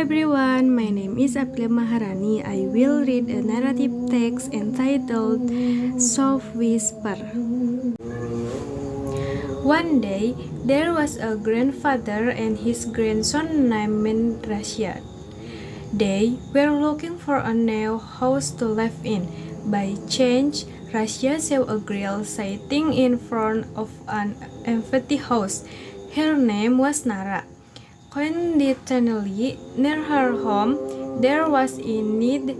everyone, my name is Aprilia Maharani. I will read a narrative text entitled Soft Whisper. One day, there was a grandfather and his grandson named Rashid. They were looking for a new house to live in. By chance, Rashid saw a girl sitting in front of an empty house. Her name was Nara. Coincidentally, near her home, there was indeed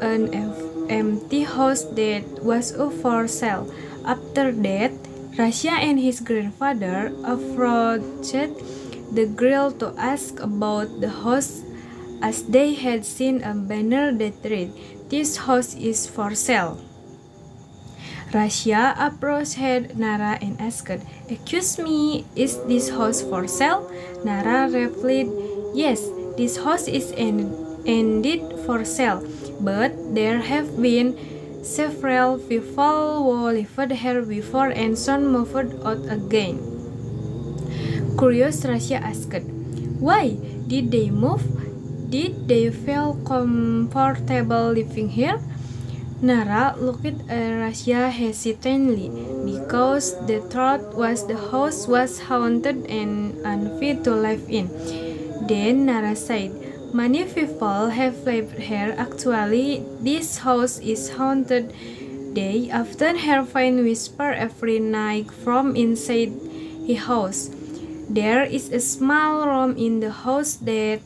an empty house that was up for sale. After that, Rashid and his grandfather approached the girl to ask about the house, as they had seen a banner that read, "This house is for sale." Rashid approached Nara and asked, "Excuse me, is this house for sale?" Nara replied, "Yes, this house is indeed for sale, but there have been several people who lived here before and soon moved out again." Curious, Rashid asked, "Why did they move? Did they feel comfortable living here?" Nara looked at Rashid hesitantly, because the truth was the house was haunted and unfit to live in. Then Nara said, "Many people have lived here. Actually, this house is haunted. They often hear faint whisper every night from inside the house. There is a small room in the house that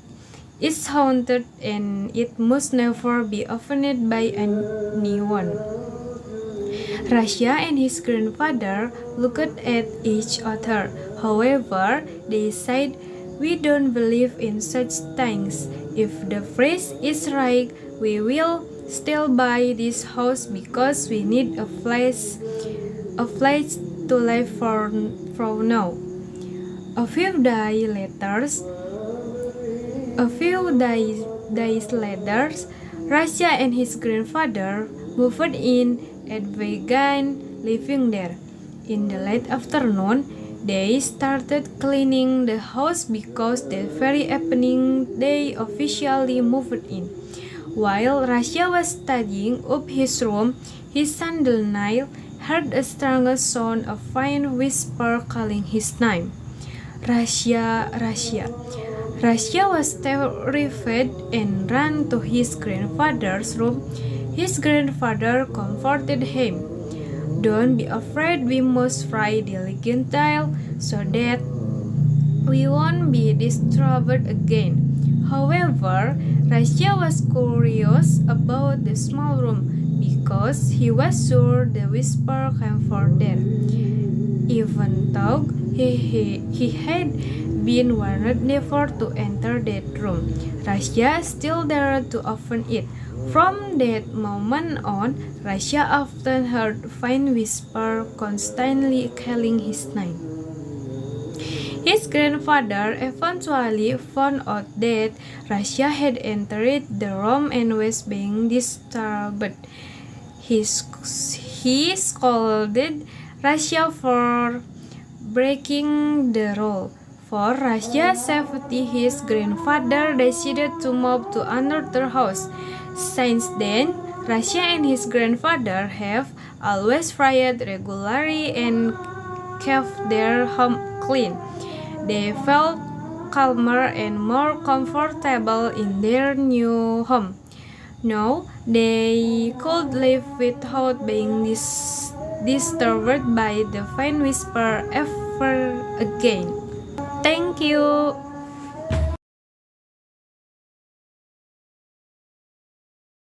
is haunted, and it must never be opened by anyone." Rashid and his grandfather looked at each other. However, they said, "We don't believe in such things. If the price is right, we will still buy this house because we need a place to live for now." A few days later, Rashid and his grandfather moved in and began living there. In the late afternoon, they started cleaning the house because the very evening they officially moved in. While Rashid was tidying up his room, his son Daniel heard a strong sound, a faint whisper calling his name. "Rashid, Rashid." Rashid was terrified and ran to his grandfather's room. His grandfather comforted him. "Don't be afraid, we must fry the legend tile so that we won't be disturbed again." However, Rashid was curious about the small room because he was sure the whisper came from there. Even though he had been warned never to enter that room, Rashid still dared to open it. From that moment on, Rashid often heard faint whisper constantly calling his name. His grandfather eventually found out that Rashid had entered the room and was being disturbed. He scolded Rashid for breaking the rule. For Rashid's safety, his grandfather decided to move to another house. Since then, Rashid and his grandfather have always fried regularly and kept their home clean. They felt calmer and more comfortable in their new home. Now, they could live without being disturbed by the faint whisper ever again. Thank you.